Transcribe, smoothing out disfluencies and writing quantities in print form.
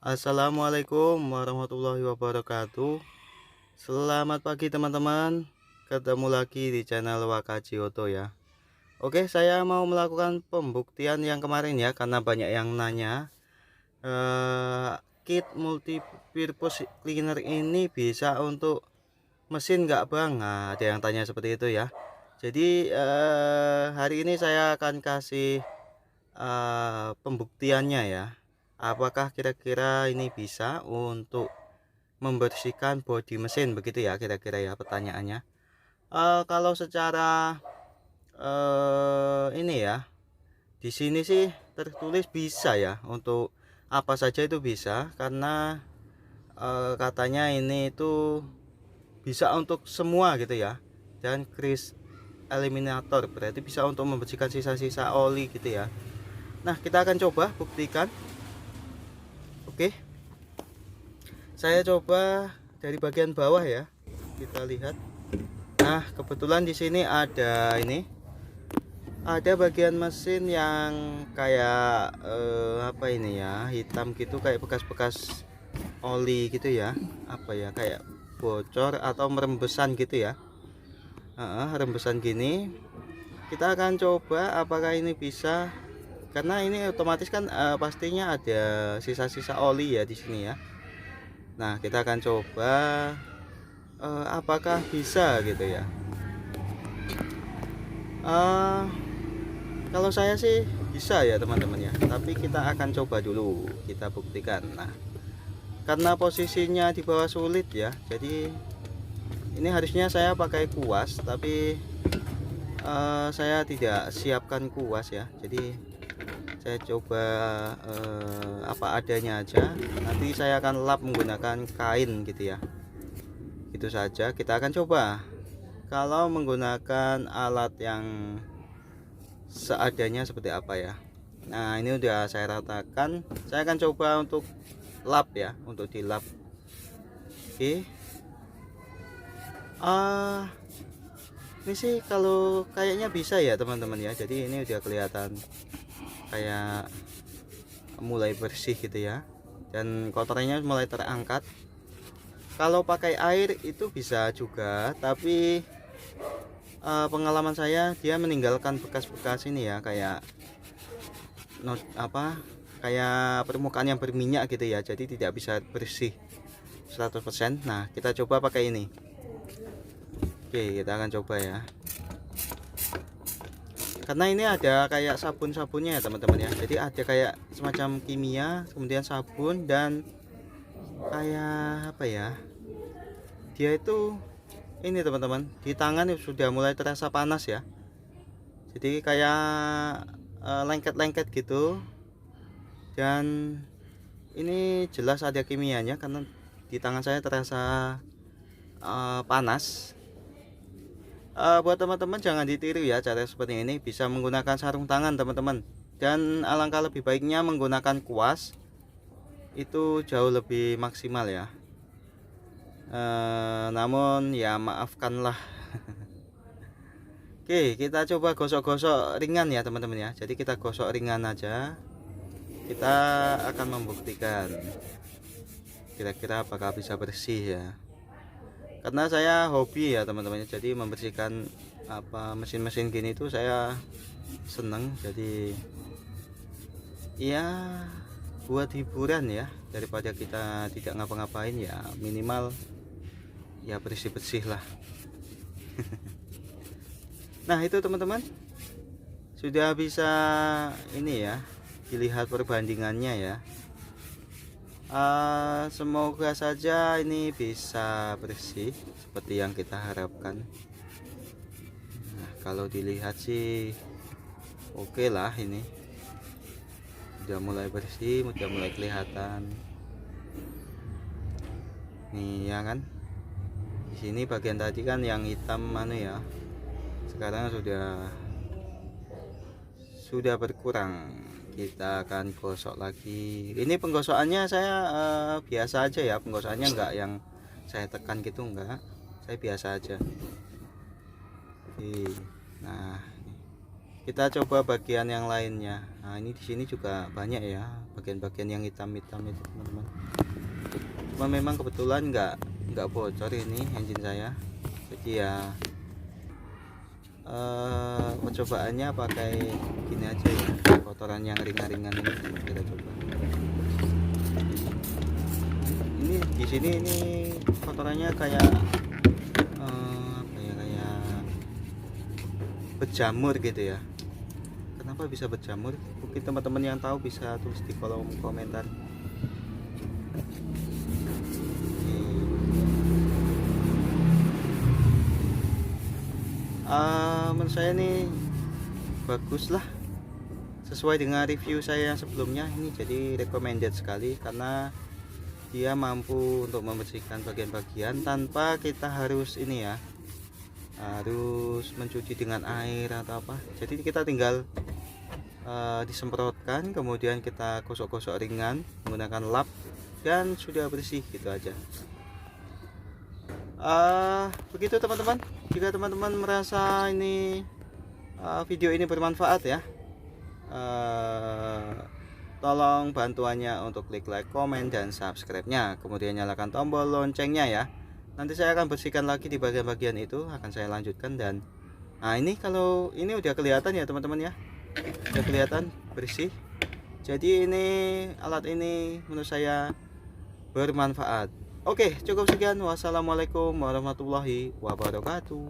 Assalamualaikum warahmatullahi wabarakatuh. Selamat pagi teman-teman. Ketemu lagi di channel Wakaji Oto ya. Oke, saya mau melakukan pembuktian yang kemarin ya, karena banyak yang nanya. Kit multi purpose cleaner ini bisa untuk mesin nggak bang? Nah, ada yang tanya seperti itu ya. Jadi hari ini saya akan kasih pembuktiannya ya. Apakah kira-kira ini bisa untuk membersihkan bodi mesin, begitu ya kira-kira ya pertanyaannya. Kalau secara ini ya, di sini sih tertulis bisa ya, untuk apa saja itu bisa, karena katanya ini itu bisa untuk semua gitu ya. Dan grease eliminator berarti bisa untuk membersihkan sisa-sisa oli gitu ya. Nah, kita akan coba buktikan. Oke, saya coba dari bagian bawah ya, kita lihat. Nah, kebetulan di sini ada ada bagian mesin yang kayak apa ini ya, hitam gitu, kayak bekas-bekas oli gitu ya, apa ya, kayak bocor atau merembesan gitu ya. Rembesan gini. Kita akan coba apakah ini bisa, karena ini otomatis kan pastinya ada sisa-sisa oli ya di sini ya. Nah, kita akan coba apakah bisa gitu ya. uh, Kalau saya sih bisa ya teman-teman ya, tapi kita akan coba dulu, kita buktikan. Nah, karena posisinya di bawah sulit ya, jadi ini harusnya saya pakai kuas, tapi saya tidak siapkan kuas ya, jadi saya coba apa adanya aja. Nanti saya akan lap menggunakan kain gitu ya. Itu saja, kita akan coba kalau menggunakan alat yang seadanya seperti apa ya. Nah, ini udah saya ratakan. Saya akan coba untuk lap ya, untuk dilap. Oke. Ini sih kalau kayaknya bisa ya teman-teman ya. Jadi ini udah kelihatan kayak mulai bersih gitu ya, dan kotorannya mulai terangkat. Kalau pakai air itu bisa juga, tapi pengalaman saya dia meninggalkan bekas-bekas ini ya, kayak kayak permukaan yang berminyak gitu ya, jadi tidak bisa bersih 100%. Nah, kita coba pakai ini. Oke, kita akan coba ya, karena ini ada kayak sabun-sabunnya ya teman-teman ya. Jadi ada kayak semacam kimia, kemudian sabun, dan kayak apa ya, dia itu ini teman-teman, di tangan sudah mulai terasa panas ya. Jadi kayak lengket-lengket gitu, dan ini jelas ada kimianya karena di tangan saya terasa panas. Buat teman-teman jangan ditiru ya cara seperti ini, bisa menggunakan sarung tangan teman-teman, dan alangkah lebih baiknya menggunakan kuas, itu jauh lebih maksimal ya. Namun ya maafkanlah. Oke, kita coba gosok-gosok ringan ya teman-teman ya. Jadi kita gosok ringan aja. Kita akan membuktikan kira-kira apakah bisa bersih ya. Karena saya hobi ya teman-teman, jadi membersihkan apa mesin-mesin gini tuh saya seneng. Jadi ya buat hiburan ya, daripada kita tidak ngapa-ngapain ya, minimal ya bersih-bersih lah. Nah, itu teman-teman sudah bisa ini ya, dilihat perbandingannya ya. Semoga saja ini bisa bersih seperti yang kita harapkan. Nah, kalau dilihat sih oke lah, ini udah mulai bersih, udah mulai kelihatan nih ya kan. Di sini bagian tadi kan yang hitam mana ya, sekarang sudah berkurang. Kita akan gosok lagi. Ini penggosokannya saya biasa aja ya, penggosokannya enggak yang saya tekan gitu, enggak, saya biasa aja. Nah, kita coba bagian yang lainnya. Nah ini di sini juga banyak ya bagian-bagian yang hitam-hitam itu teman-teman. Cuma memang kebetulan nggak bocor ini engine saya, jadi ya percobaannya pakai gini aja ya, kotoran yang ringan-ringan ini kita coba. Ini di sini ini kotorannya kayak apa ya, kayak berjamur gitu ya. Kenapa bisa berjamur? Mungkin teman-teman yang tahu bisa tulis di kolom komentar. Menurut saya ini bagus lah, sesuai dengan review saya yang sebelumnya. Ini jadi recommended sekali karena dia mampu untuk membersihkan bagian-bagian tanpa kita harus ini ya, harus mencuci dengan air atau apa. Jadi kita tinggal disemprotkan, kemudian kita gosok-gosok ringan menggunakan lap dan sudah bersih gitu aja. Begitu teman-teman. Jika teman-teman merasa ini video ini bermanfaat ya, tolong bantuannya untuk klik like, komen, dan subscribe-nya, kemudian nyalakan tombol loncengnya ya. Nanti saya akan bersihkan lagi di bagian-bagian itu, akan saya lanjutkan. Dan nah ini kalau ini udah kelihatan ya teman-teman ya, udah kelihatan bersih. Jadi ini alat ini menurut saya bermanfaat. Oke, cukup sekian. Wassalamualaikum warahmatullahi wabarakatuh.